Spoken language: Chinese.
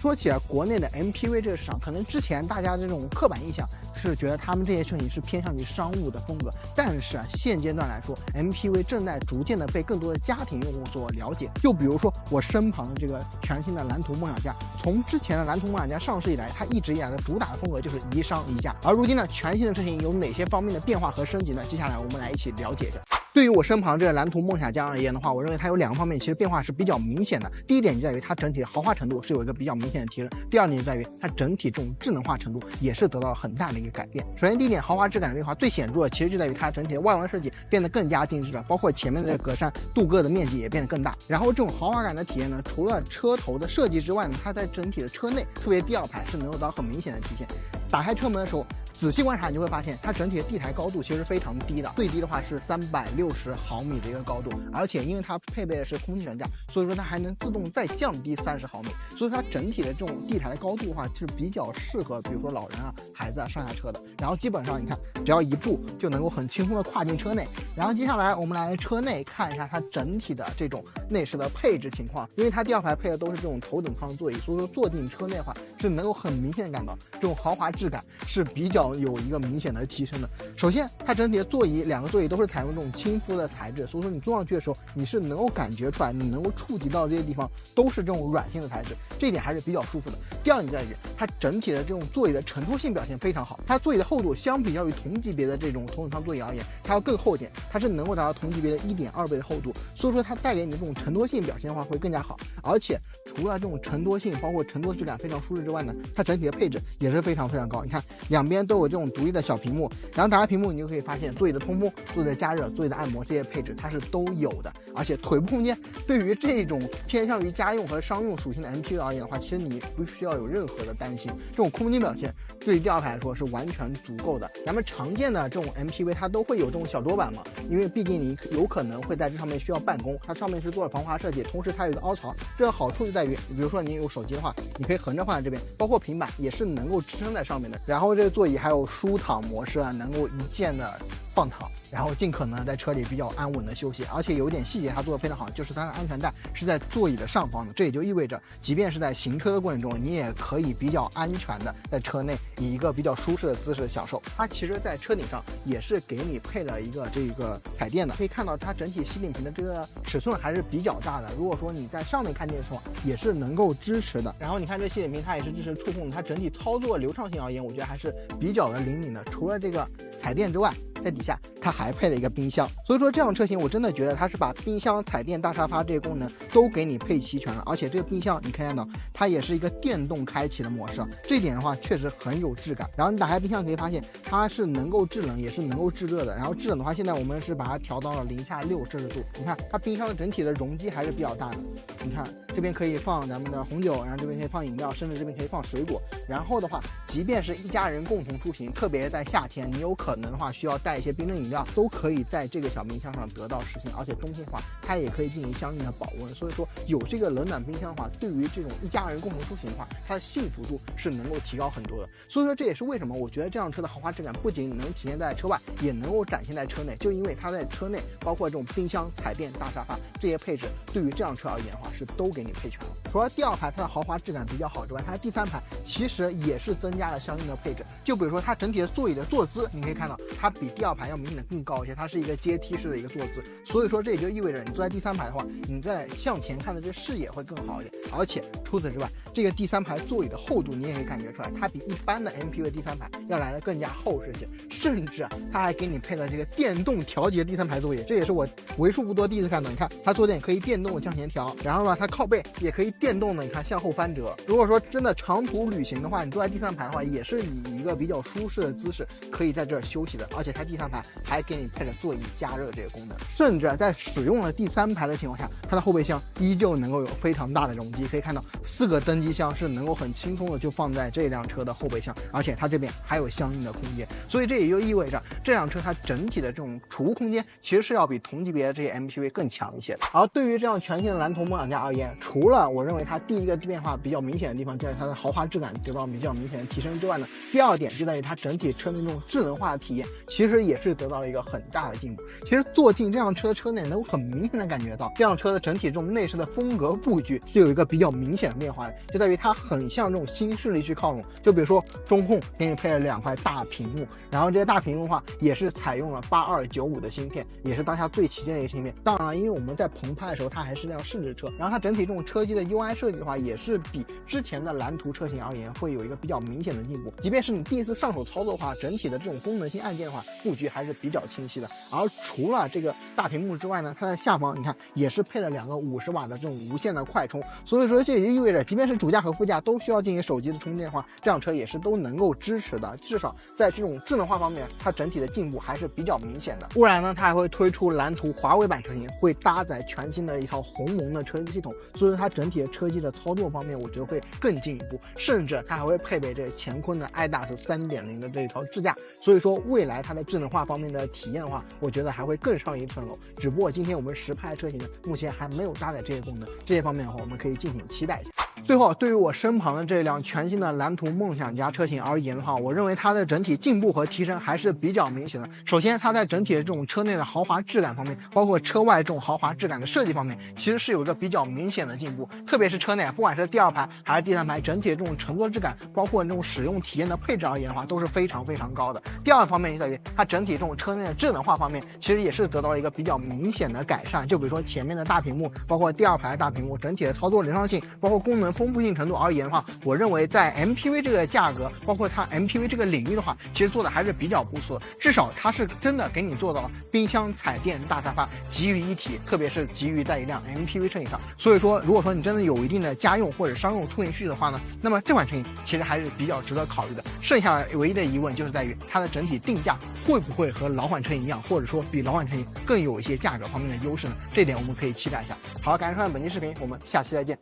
说起来，国内的 MPV 这个市场，可能之前大家这种刻板印象是觉得他们这些车型是偏向于商务的风格，但是现阶段来说 ，MPV 正在逐渐的被更多的家庭用户所了解。就比如说我身旁的这个全新的蓝图梦想家，从之前的蓝图梦想家上市以来，它一直以来的主打的风格就是宜商宜家，而如今呢，全新的车型有哪些方面的变化和升级呢？接下来我们来一起了解一下。对于我身旁这个蓝图梦想家而言的话，我认为它有2个方面其实变化是比较明显的。第一点就在于它整体的豪华程度是有一个比较明显的提升，第二点就在于它整体这种智能化程度也是得到了很大的一个改变。首先第一点，豪华质感的变化最显著的其实就在于它整体的外观设计变得更加精致了，包括前面的这个格栅镀铬的面积也变得更大。然后这种豪华感的体验呢，除了车头的设计之外呢，它在整体的车内，特别第2排是能有到很明显的体现。打开车门的时候，仔细观察，你就会发现它整体的地台高度其实非常低的，最低的话是360毫米的一个高度，而且因为它配备的是空气悬架，所以说它还能自动再降低30毫米，所以它整体的这种地台的高度的话是比较适合比如说老人啊、孩子啊上下车的。然后基本上你看，只要1步就能够很轻松的跨进车内。然后接下来我们来车内看一下它整体的这种内饰的配置情况，因为它第2排配的都是这种头等舱座椅，所以说坐进车内的话是能够很明显感到这种豪华质感是比较有一个明显的提升的。首先它整体的座椅2个座椅都是采用这种亲肤的材质，所以说你坐上去的时候你是能够感觉出来，你能够触及到这些地方都是这种软性的材质，这一点还是比较舒服的。第2点在于它整体的这种座椅的承托性表现非常好，它座椅的厚度相比较于同级别的这种头等舱座椅而言，它要更厚一点，它是能够达到同级别的1.2倍的厚度，所以说它带给你这种承托性表现的话会更加好。而且除了这种承托性，包括承托质感非常舒适之外呢，它整体的配置也是非常高。你看两边都有这种独立的小屏幕，然后打开屏幕你就可以发现座椅的通风、座椅的加热、座椅的按摩这些配置它是都有的。而且腿部空间对于这种偏向于家用和商用属性的 MPV 而言的话，其实你不需要有任何的担心，这种空间表现对于第2排来说是完全足够的。咱们常见的这种 MPV 它都会有这种小桌板嘛，因为毕竟你有可能会在这上面需要办公，它上面是做了防滑设计，同时它有一个凹槽，这个好处就在于比如说你有手机的话，你可以横着放在这边，包括平板也是能够支撑在上面的。然后这个座椅还有舒躺模式啊，能够一键的放躺，然后尽可能在车里比较安稳的休息。而且有一点细节它做的非常好，就是它的安全带是在座椅的上方的，这也就意味着即便是在行车的过程中，你也可以比较安全的在车内以一个比较舒适的姿势享受。它其实在车顶上也是给你配了一个这个彩电的，可以看到它整体吸顶屏的这个尺寸还是比较大的，如果说你在上面看电视的话也是能够支持的。然后你看这吸顶屏它也是支持触控的，它整体操作流畅性而言我觉得还是比较的灵敏的。除了这个彩电之外，在底下它还配了一个冰箱，所以说这辆车型我真的觉得它是把冰箱、彩电、大沙发这些功能都给你配齐全了。而且这个冰箱你可以看到它也是一个电动开启的模式，这一点的话确实很有质感。然后你打开冰箱可以发现它是能够制冷也是能够制热的，然后制冷的话现在我们是把它调到了零下6摄氏度。你看它冰箱的整体的容积还是比较大的，你看这边可以放咱们的红酒，然后这边可以放饮料，甚至这边可以放水果。然后的话即便是一家人共同出行，特别在夏天你有可能的话需要带一些冰镇饮料，都可以在这个小冰箱上得到实现。而且冬天的话它也可以进行相应的保温，所以说有这个冷暖冰箱的话，对于这种一家人共同出行的话，它的幸福度是能够提高很多的。所以说这也是为什么我觉得这辆车的豪华质感不仅能体现在车外，也能够展现在车内，就因为它在车内包括这种冰箱、彩电、大沙发这些配置，对于这辆车而言的话是都给你配全了。除了第2排它的豪华质感比较好之外，它的第3排其实也是增加了相应的配置。就比如说它整体的座椅的坐姿，你可以看到它比第2排要明显的更高一些，它是一个阶梯式的一个坐姿，所以说这也就意味着你坐在第3排的话，你在向前看的这视野会更好一点。而且除此之外，这个第3排座椅的厚度你也可以感觉出来，它比一般的 MPV 第3排要来的更加厚实些，甚至它还给你配了这个电动调节第3排座椅，这也是我为数不多第一次看到。你看它坐垫可以电动的向前调，然后呢它靠背也可以电动的你看向后翻折。如果说真的长途旅行的话，你坐在第3排的话也是以一个比较舒适的姿势可以在这儿休息的。而且它第3排还给你配了座椅加热这个功能，甚至在使用了第3排的情况下，它的后备箱依旧能够有非常大的容积，可以看到4个登机箱是能够很轻松的就放在这辆车的后备箱，而且它这边还有相应的空间，所以这也就意味着这辆车它整体的这种储物空间其实是要比同级别的这些 MPV 更强一些的。而对于这辆全新的蓝图梦想家而言，除了我认为它第一个变化比较明显的地方就在它的豪华质感得到比较明显的提升之外呢，第2点就在于它整体车内这种智能化的体验其实也是得到到了一个很大的进步。其实坐进这辆车的车内，能很明显的感觉到这辆车的整体这种内饰的风格布局是有一个比较明显的变化的，就在于它很向这种新势力去靠拢。就比如说中控给你配了2块大屏幕，然后这些大屏幕的话也是采用了8295的芯片，也是当下最旗舰的一个芯片。当然了，因为我们在澎湃的时候它还是辆试制车，然后它整体这种车机的 UI 设计的话，也是比之前的蓝图车型而言会有一个比较明显的进步。即便是你第一次上手操作的话，整体的这种功能性按键的话，布局还是比较清晰的。而除了这个大屏幕之外呢，它在下方你看也是配了2个50瓦的这种无线的快充，所以说这也意味着即便是主驾和副驾都需要进行手机的充电的话，这辆车也是都能够支持的。至少在这种智能化方面，它整体的进步还是比较明显的。未来呢，它还会推出蓝图华为版车型，会搭载全新的一套鸿蒙的车机系统，所以说它整体的车机的操作方面，我觉得会更进一步，甚至它还会配备这乾坤的 iDAS 3.0的这一套智驾，所以说未来它的智能化方面的体验的话，我觉得还会更上一层楼。只不过今天我们实拍车型呢，目前还没有搭载这些功能，这些方面的话，我们可以敬请期待一下。最后，对于我身旁的这辆全新的蓝图梦想家车型而言的话，我认为它的整体进步和提升还是比较明显的。首先，它在整体的这种车内的豪华质感方面，包括车外这种豪华质感的设计方面，其实是有一个比较明显的进步。特别是车内，不管是第2排还是第3排，整体的这种乘坐质感，包括这种使用体验的配置而言的话，都是非常高的。第二个方面就在于它整体这种车内的智能化方面，其实也是得到了一个比较明显的改善。就比如说前面的大屏幕，包括第2排的大屏幕，整体的操作流畅性，包括功能丰富性程度而言的话，我认为在 MPV 这个价格，包括它 MPV 这个领域的话，其实做的还是比较不错的。至少它是真的给你做到了冰箱、彩电、大沙发集于一体，特别是集于在一辆 MPV 车型上。所以说，如果说你真的有一定的家用或者商用出行需求的话呢，那么这款车型其实还是比较值得考虑的。剩下唯一的疑问就是在于它的整体定价会不会和老款车型一样，或者说比老款车型更有一些价格方面的优势呢？这点我们可以期待一下。好，感谢收看本期视频，我们下期再见。